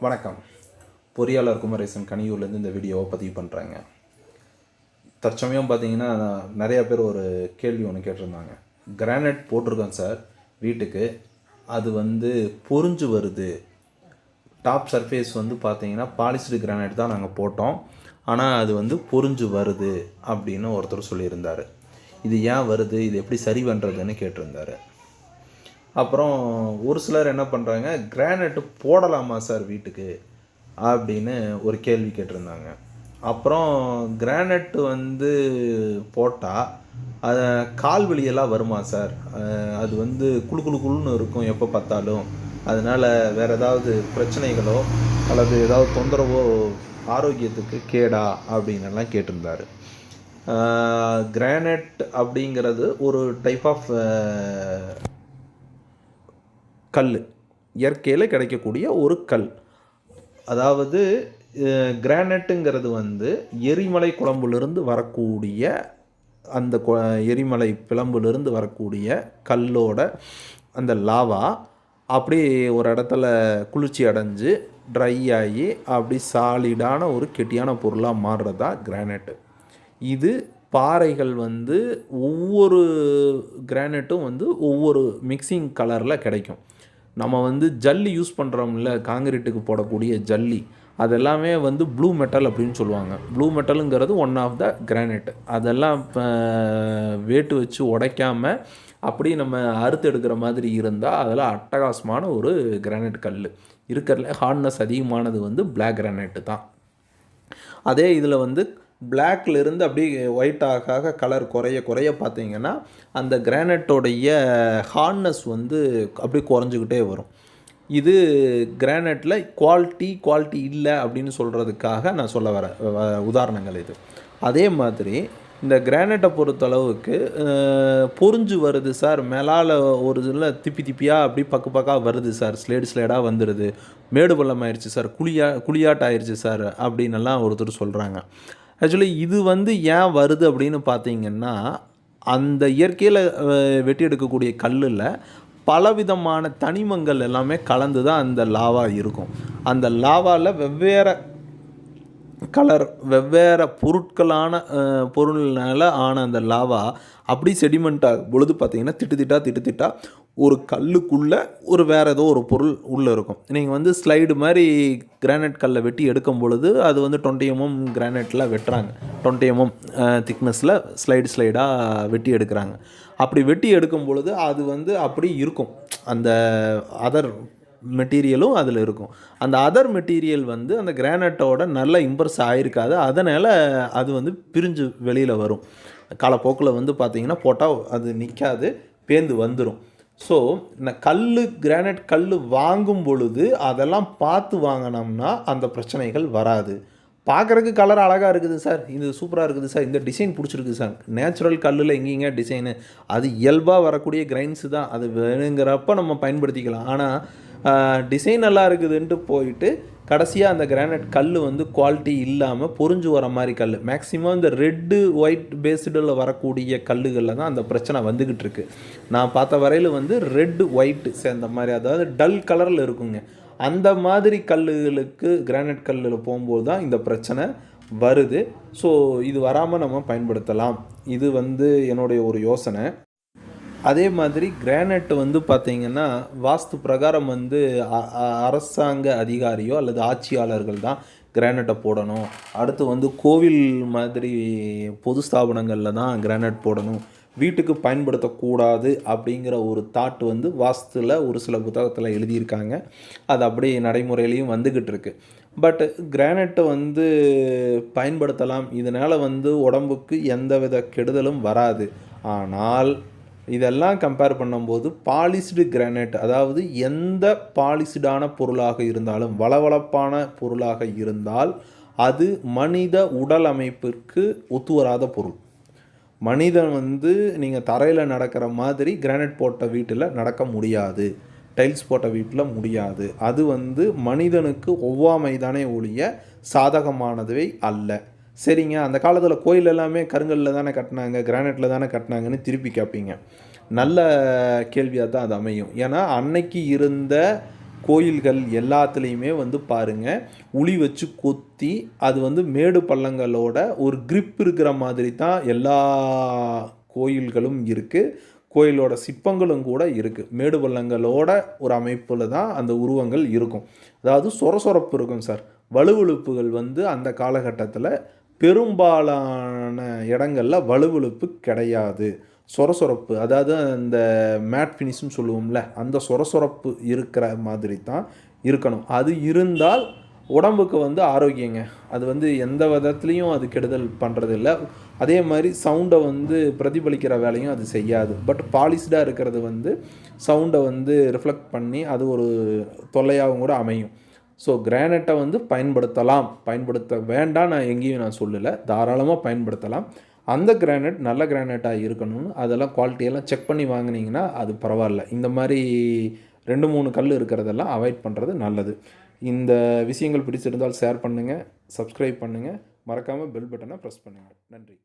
வணக்கம். பொறியாளர் குமரேசன் கனியூர்லேருந்து இந்த வீடியோவை பதிவு பண்ணுறாங்க. தற்சமயம் பார்த்தீங்கன்னா நிறையா பேர் ஒரு கேள்வி ஒன்று கேட்டிருந்தாங்க. கிரானைட் போட்டிருக்கோம் சார் வீட்டுக்கு, அது பொறிஞ்சு வருது. டாப் சர்ஃபேஸ் பார்த்தீங்கன்னா பாலிஸ்டு கிரானைட் தான் நாங்கள் போட்டோம், ஆனால் அது பொறிஞ்சு வருது அப்படின்னு ஒருத்தர் சொல்லியிருந்தார். இது ஏன் வருது, இது எப்படி சரி பண்ணுறதுன்னு கேட்டிருந்தார். அப்புறம் ஒரு சிலர் என்ன பண்ணுறாங்க, கிரானைட்டு போடலாமா சார் வீட்டுக்கு அப்படின்னு ஒரு கேள்வி கேட்டிருந்தாங்க. அப்புறம் கிரானைட்டு போட்டால் அதை கால்வெளியெல்லாம் வருமா சார், அது குழு குழு குழுன்னு இருக்கும் எப்போ பார்த்தாலும், அதனால் வேறு ஏதாவது பிரச்சனைகளோ அல்லது ஏதாவது தொந்தரவோ ஆரோக்கியத்துக்கு கேடா அப்படின்னெல்லாம் கேட்டிருந்தார். கிரானைட் அப்படிங்கிறது ஒரு டைப் ஆஃப் கல், இயற்கையில் கிடைக்கக்கூடிய ஒரு கல். அதாவது கிரானைட்டுங்கிறது எரிமலை குழம்புலேருந்து வரக்கூடிய அந்த எரிமலை பிளம்புலேருந்து வரக்கூடிய கல்லோட அந்த லாவா அப்படி ஒரு இடத்துல குளிர்ச்சி அடைஞ்சு ட்ரை ஆகி அப்படி சாலிடான ஒரு கெட்டியான பொருளாக மாறுறதா கிரானைட்டு. இது பாறைகள் ஒவ்வொரு கிரானைட்டும் ஒவ்வொரு மிக்சிங் கலரில் கிடைக்கும். நம்ம ஜல்லி யூஸ் பண்ணுறோம்ல, காங்கிரீட்டுக்கு போடக்கூடிய ஜல்லி, அதெல்லாமே ப்ளூ மெட்டல் அப்படின்னு சொல்லுவாங்க. ப்ளூ மெட்டலுங்கிறது ஒன் ஆஃப் த கிரானைட். அதெல்லாம் வேட்டு வச்சு உடைக்காமல் அப்படி நம்ம அறுத்து எடுக்கிற மாதிரி இருந்தால் அதெல்லாம் அட்டகாசமான ஒரு கிரானைட் கல். இருக்கிறதுல ஹார்ட்னஸ் அதிகமானது பிளாக் கிரானைட்டு தான். அதே இதில் பிளாக்லேருந்து அப்படி ஒயிட் ஆக கலர் குறைய பார்த்தீங்கன்னா அந்த கிரானைட்டோடைய ஹார்ட்னஸ் அப்படி குறைஞ்சிக்கிட்டே வரும். இது கிரானைட்டில் குவாலிட்டி இல்லை அப்படின்னு சொல்கிறதுக்காக நான் சொல்ல வர உதாரணங்கள் இது. அதே மாதிரி இந்த கிரானைட்டை பொறுத்தளவுக்கு பொறிஞ்சு வருது சார், மேலால் ஒரு இதில் திப்பியாக அப்படி பக்காக வருது சார், ஸ்லேடாக வந்துடுது, மேடு பள்ளம் ஆயிடுச்சு சார், குழியாட்ட ஆயிடுச்சு சார் அப்படின்னெல்லாம் ஒருத்தர் சொல்கிறாங்க. ஆக்சுவலி இது ஏன் வருது அப்படின்னு பார்த்தீங்கன்னா, அந்த இயற்கையில் வெட்டி எடுக்கக்கூடிய கல்லில் பலவிதமான தனிமங்கள் எல்லாமே கலந்து தான் அந்த லாவா இருக்கும். அந்த லாவாவில் வெவ்வேறு கலர் வெவ்வேறு பொருள்னால ஆன அந்த லாவா அப்படி செடிமெண்ட் ஆகும் பொழுது பார்த்திங்கன்னா திட்டு ஒரு கல்லுக்குள்ளே ஒரு வேறு ஏதோ ஒரு பொருள் உள்ளே இருக்கும். நீங்கள் ஸ்லைடு மாதிரி கிரானைட் கல்லை வெட்டி எடுக்கும் பொழுது அது 20 mm கிரானைட்டில் வெட்டுறாங்க, 20 mm திக்னஸில் ஸ்லைடாக வெட்டி எடுக்கிறாங்க. அப்படி வெட்டி எடுக்கும் பொழுது அது அப்படி இருக்கும், அந்த அதர் மெட்டீரியலும் அதில் இருக்கும். அந்த அதர் மெட்டீரியல் அந்த கிரானைட்டோட நல்லா இம்ப்ரெஸ் ஆகிருக்காது, அதனால் அது பிரிஞ்சு வெளியில் வரும். காலப்போக்கில் பார்த்திங்கன்னா போட்டால் அது நிற்காது, பேந்து வந்துடும். ஸோ கிரானைட் கல் வாங்கும் பொழுது அதெல்லாம் பார்த்து வாங்கினோம்னா அந்த பிரச்சனைகள் வராது. பார்க்குறதுக்கு கலர் அழகாக இருக்குது சார், இது சூப்பராக இருக்குது சார், இந்த டிசைன் பிடிச்சிருக்கு சார், நேச்சுரல் கல்லில் எங்கேங்க டிசைனு, அது இயல்பாக வரக்கூடிய கிரைன்ஸு தான், அது வேணுங்கிறப்ப நம்ம பயன்படுத்திக்கலாம். ஆனால் டிசைன் நல்லா இருக்குதுன்ட்டு போயிட்டு கடைசியாக அந்த கிரானைட் கல் குவாலிட்டி இல்லாமல் பொறிஞ்சு வர மாதிரி கல், மேக்ஸிமம் இந்த ரெட்டு ஒயிட் பேஸ்டில் வரக்கூடிய கல்லுகளில் தான் அந்த பிரச்சனை வந்துக்கிட்டு இருக்கு. நான் பார்த்த வரையில் ரெட்டு ஒயிட்டு சேர்ந்த மாதிரி, அதாவது டல் கலரில் இருக்குங்க, அந்த மாதிரி கல்லுகளுக்கு கிரானைட் கல்லில் போகும்போது தான் இந்த பிரச்சனை வருது. ஸோ இது வராமல் நம்ம பயன்படுத்தலாம். இது என்னுடைய ஒரு யோசனை. அதே மாதிரி கிரானைட் பார்த்திங்கன்னா வாஸ்து பிரகாரம் அரசாங்க அதிகாரியோ அல்லது ஆட்சியாளர்கள் தான் கிரானைட்டை போடணும், அடுத்து கோவில் மாதிரி பொது ஸ்தாபனங்களில் தான் கிரானைட் போடணும், வீட்டுக்கு பயன்படுத்தக்கூடாது அப்படிங்கிற ஒரு தாட் வாஸ்துவில் ஒரு சில புத்தகத்தில் எழுதியிருக்காங்க. அது அப்படி நடைமுறையிலையும் வந்துக்கிட்டு இருக்கு. பட் கிரானைட்டை பயன்படுத்தலாம், இதனால் உடம்புக்கு எந்தவித கெடுதலும் வராது. ஆனால் இதெல்லாம் கம்பேர் பண்ணும்போது பாலிஸ்டு கிரானைட், அதாவது எந்த பாலிஸ்டான பொருளாக இருந்தாலும் வளவளப்பான பொருளாக இருந்தால் அது மனித உடல் அமைப்பிற்கு ஒத்து வராத பொருள். மனிதன் நீங்கள் தரையில் நடக்கிற மாதிரி கிரானைட் போட்ட வீட்டில் நடக்க முடியாது, டைல்ஸ் போட்ட வீட்டில் முடியாது. அது மனிதனுக்கு ஒவ்வாமை தானே ஒழிய சாதகமானதுவே அல்ல. சரிங்க, அந்த காலத்தில் கோயில் எல்லாமே கருங்கல்லில் தானே கட்டினாங்க, கிரானைட்டில் தானே கட்டினாங்கன்னு திருப்பி கேட்பீங்க. நல்ல கேள்வியாக தான் அது அமையும். ஏன்னா அன்னைக்கு இருந்த கோயில்கள் எல்லாத்துலேயுமே வந்து பாருங்கள் உளி வச்சு கொத்தி அது வந்து மேடு பள்ளங்களோட ஒரு கிரிப் இருக்கிற மாதிரி தான் எல்லா கோயில்களும் இருக்குது. கோயிலோட சிற்பங்களும் கூட இருக்குது. மேடு பள்ளங்களோட ஒரு அமைப்பில் தான் அந்த உருவங்கள் இருக்கும். அதாவது சொரசொரப்பு இருக்கும் சார். வழுவழுப்புகள் வந்து அந்த காலகட்டத்தில் பெரும்பாலான இடங்களில் வழுவழுப்பு கிடையாது. சொரசொரப்பு, அதாவது அந்த மேட் ஃபினிஷ்னு சொல்லுவோம்ல, அந்த சொரசொரப்பு இருக்கிற மாதிரி தான் இருக்கணும். அது இருந்தால் உடம்புக்கு வந்து ஆரோக்கியங்க. அது வந்து எந்த விதத்துலேயும் அது கெடுதல் பண்ணுறதில்ல. அதே மாதிரி சவுண்டை வந்து பிரதிபலிக்கிற வேலையும் அது செய்யாது. பட் பாலிஷ்டாக இருக்கிறது வந்து சவுண்டை வந்து ரிஃப்ளெக்ட் பண்ணி அது ஒரு தொல்லையாகவும் கூட அமையும். ஸோ கிரானைட்டை வந்து பயன்படுத்தலாம், பயன்படுத்த வேண்டாம் நான் எங்கேயும் நான் சொல்லலை. தாராளமாக பயன்படுத்தலாம். அந்த கிரானைட் நல்ல கிரானைட்டாக இருக்கணும்னு அதெல்லாம் குவாலிட்டியெல்லாம் செக் பண்ணி வாங்கினீங்கன்னா அது பரவாயில்ல. இந்த மாதிரி 2-3 கல் இருக்கிறதெல்லாம் அவாய்ட் பண்ணுறது நல்லது. இந்த விஷயங்கள் பிடிச்சிருந்தால் ஷேர் பண்ணுங்கள், சப்ஸ்கிரைப் பண்ணுங்கள், மறக்காமல் பெல் பட்டனை ப்ரெஸ் பண்ணுங்கள். நன்றி.